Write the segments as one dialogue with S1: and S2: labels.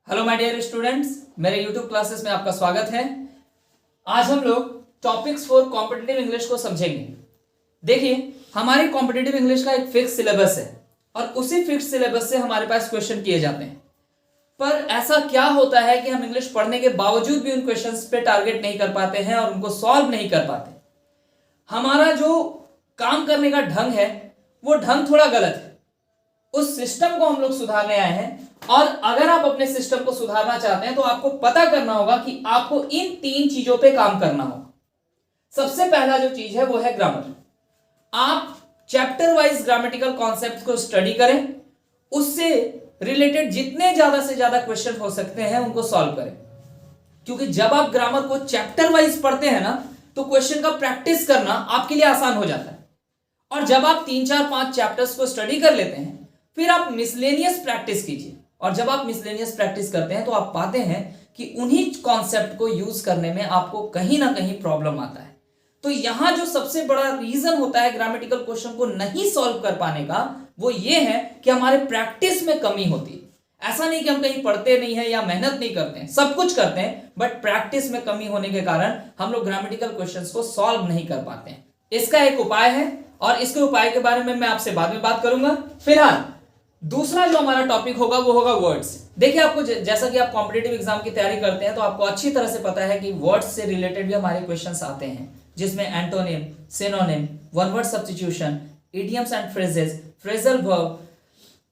S1: Hello my dear students, मेरे YouTube classes में आपका स्वागत है। आज हम लोग टॉपिक्स फॉर कॉम्पिटिटिव इंग्लिश को समझेंगे। देखिए, हमारी कॉम्पिटिटिव इंग्लिश का एक फिक्स सिलेबस है और उसी फिक्स सिलेबस से हमारे पास क्वेश्चन किए जाते हैं। पर ऐसा क्या होता है कि हम इंग्लिश पढ़ने के बावजूद भी उन क्वेश्चंस पे टारगेट नहीं कर पाते हैं और उनको सॉल्व नहीं कर पाते। हमारा जो काम करने का ढंग है वो ढंग थोड़ा गलत है। उस सिस्टम को हम लोग सुधारने आए हैं और अगर आप अपने सिस्टम को सुधारना चाहते हैं तो आपको पता करना होगा कि आपको इन 3 चीजों पे काम करना होगा। सबसे पहला जो चीज है वो है ग्रामर। आप चैप्टर वाइज ग्रामेटिकल कॉन्सेप्ट को स्टडी करें, उससे रिलेटेड जितने ज्यादा से ज्यादा क्वेश्चन हो सकते हैं उनको सॉल्व करें। क्योंकि जब आप ग्रामर को चैप्टर वाइज पढ़ते हैं ना तो क्वेश्चन का प्रैक्टिस करना आपके लिए आसान हो जाता है। और जब आप 3, 4, 5 चैप्टर्स को स्टडी कर लेते हैं फिर आप मिसलेनियस प्रैक्टिस कीजिए। और जब आप मिसलेनियस प्रैक्टिस करते हैं तो आप पाते हैं कि उन्हीं कॉन्सेप्ट को यूज करने में आपको कहीं ना कहीं प्रॉब्लम आता है। तो यहां जो सबसे बड़ा रीजन होता है ग्रामेटिकल क्वेश्चन को नहीं सॉल्व कर पाने का वो ये है कि हमारे प्रैक्टिस में कमी होती है। ऐसा नहीं कि हम कहीं पढ़ते नहीं है या मेहनत नहीं करते हैं, सब कुछ करते हैं, बट प्रैक्टिस में कमी होने के कारण हम लोग ग्रामेटिकल क्वेश्चंस को सॉल्व नहीं कर पाते हैं। इसका एक उपाय है और इसके उपाय के बारे में मैं आपसे बाद में बात करूंगा। फिलहाल दूसरा जो हमारा टॉपिक होगा वो होगा वर्ड्स। देखिए, आपको जैसा कि आप कॉम्पिटिटिव एग्जाम की तैयारी करते हैं तो आपको अच्छी तरह से पता है कि वर्ड्स से रिलेटेड भी हमारे क्वेश्चंस आते हैं, जिसमें antonym, synonym, one word substitution, idioms and phrases, phrasal verb,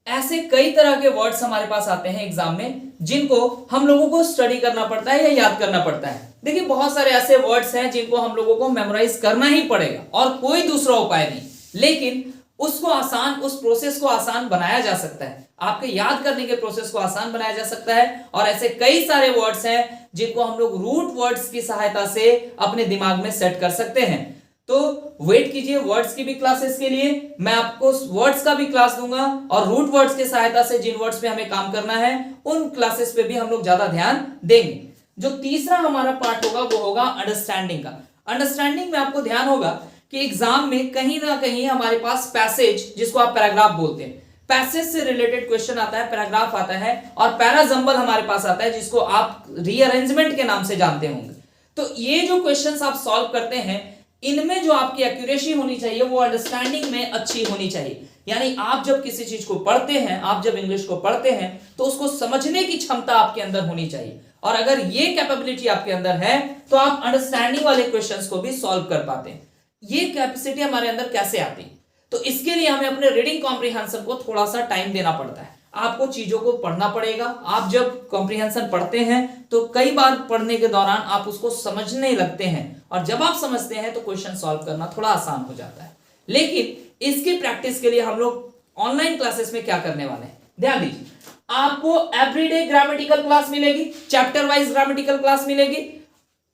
S1: ऐसे कई तरह के वर्ड्स हमारे पास आते हैं एग्जाम में जिनको हम लोगों को स्टडी करना पड़ता है या याद करना पड़ता है। देखिए, बहुत सारे ऐसे वर्ड्स हैं जिनको हम लोगों को मेमोराइज करना ही पड़ेगा और कोई दूसरा उपाय नहीं। लेकिन उसको आसान, उस प्रोसेस को आसान बनाया जा सकता है, आपके याद करने के प्रोसेस को आसान बनाया जा सकता है। और ऐसे कई सारे वर्ड्स हैं जिनको हम लोग रूट वर्ड्स की सहायता से अपने दिमाग में सेट कर सकते हैं। तो वेट कीजिए, वर्ड्स की भी क्लासेस के लिए मैं आपको वर्ड्स का भी क्लास दूंगा और रूट वर्ड्स की सहायता से जिन वर्ड्स पे हमें काम करना है उन क्लासेस पे भी हम लोग ज्यादा ध्यान देंगे। जो तीसरा हमारा पार्ट होगा वो होगा अंडरस्टैंडिंग का। अंडरस्टैंडिंग में आपको ध्यान होगा कि एग्जाम में कहीं ना कहीं हमारे पास पैसेज, जिसको आप पैराग्राफ बोलते हैं, पैसेज से रिलेटेड क्वेश्चन आता है, पैराग्राफ आता है, और पैराजंबल हमारे पास आता है जिसको आप रीअरेंजमेंट के नाम से जानते होंगे। तो ये जो क्वेश्चंस आप सॉल्व करते हैं इनमें जो आपकी एक्यूरेसी होनी चाहिए वो अंडरस्टैंडिंग में अच्छी होनी चाहिए। यानी आप जब किसी चीज को पढ़ते हैं, आप जब इंग्लिश को पढ़ते हैं तो उसको समझने की क्षमता आपके अंदर होनी चाहिए। और अगर ये कैपेबिलिटी आपके अंदर है तो आप अंडरस्टैंडिंग वाले क्वेश्चंस को भी सॉल्व कर पाते हैं। ये कैपेसिटी हमारे अंदर कैसे आती है? तो इसके लिए हमें अपने रीडिंग कॉम्प्रिहेंशन को थोड़ा सा टाइम देना पड़ता है। आपको चीजों को पढ़ना पड़ेगा। आप जब कॉम्प्रिहेंशन पढ़ते हैं तो कई बार पढ़ने के दौरान आप उसको समझने लगते हैं और जब आप समझते हैं तो क्वेश्चन सॉल्व करना थोड़ा आसान हो जाता है। लेकिन इसकी प्रैक्टिस के लिए हम लोग ऑनलाइन क्लासेस में क्या करने वाले हैं, ध्यान दीजिए। आपको एवरीडे ग्रामेटिकल क्लास मिलेगी, चैप्टर वाइज ग्रामेटिकल क्लास मिलेगी,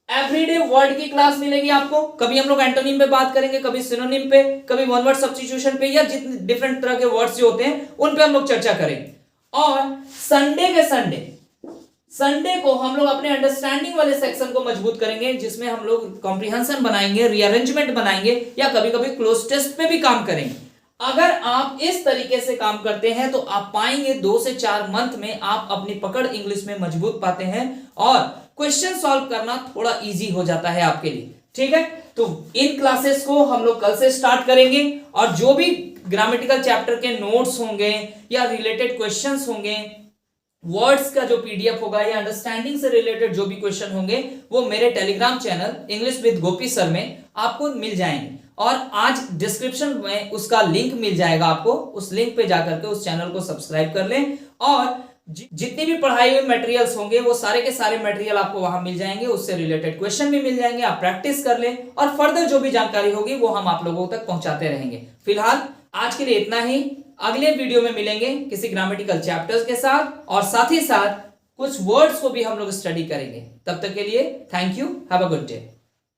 S1: एवरीडे वर्ड की क्लास मिलेगी आपको। कभी हम लोग एंटोनिम पे बात करेंगे, कभी सिनोनिम पे, कभी वन वर्ड सब्स्टिट्यूशन पे, या जितने डिफरेंट तरह के वर्ड्स जो होते हैं उन पे हम लोग चर्चा करेंगे। और संडे को हम लोग अपने अंडरस्टैंडिंग वाले सेक्शन को मजबूत करेंगे, जिसमें हम लोग कॉम्प्रिहेंशन बनाएंगे, रीअरेंजमेंट बनाएंगे, या कभी कभी क्लोज टेस्ट पे भी काम करेंगे। अगर आप इस तरीके से काम करते हैं तो आप पाएंगे 2 से 4 मंथ में आप अपनी पकड़ इंग्लिश में मजबूत पाते हैं और क्वेश्चन सॉल्व करना थोड़ा इजी हो जाता है आपके लिए। ठीक है, तो इन क्लासेस को हम लोग कल से स्टार्ट करेंगे और जो भी ग्रामेटिकल चैप्टर के नोट्स होंगे या रिलेटेड क्वेश्चंस होंगे, वर्ड्स का जो पीडीएफ होगा या अंडरस्टैंडिंग से रिलेटेड जो भी क्वेश्चन होंगे वो मेरे Telegram channel English with Gopi sir में आपको मिल जाएंगे। और आज डिस्क्रिप्शन में उसका लिंक मिल जाएगा, आपको उस लिंक पे जाकर के उस चैनल को सब्सक्राइब कर लें और जितनी भी पढ़ाई हुई मटेरियल्स होंगे वो सारे के सारे मटेरियल आपको वहां मिल जाएंगे, उससे रिलेटेड क्वेश्चन भी मिल जाएंगे। आप प्रैक्टिस कर लें और फर्दर जो भी जानकारी होगी वो हम आप लोगों तक पहुंचाते रहेंगे। फिलहाल आज के लिए इतना ही। अगले वीडियो में मिलेंगे किसी ग्रामेटिकल चैप्टर्स के साथ और साथ ही साथ कुछ वर्ड्स को भी हम लोग स्टडी करेंगे। तब तक के लिए thank you, have a good day.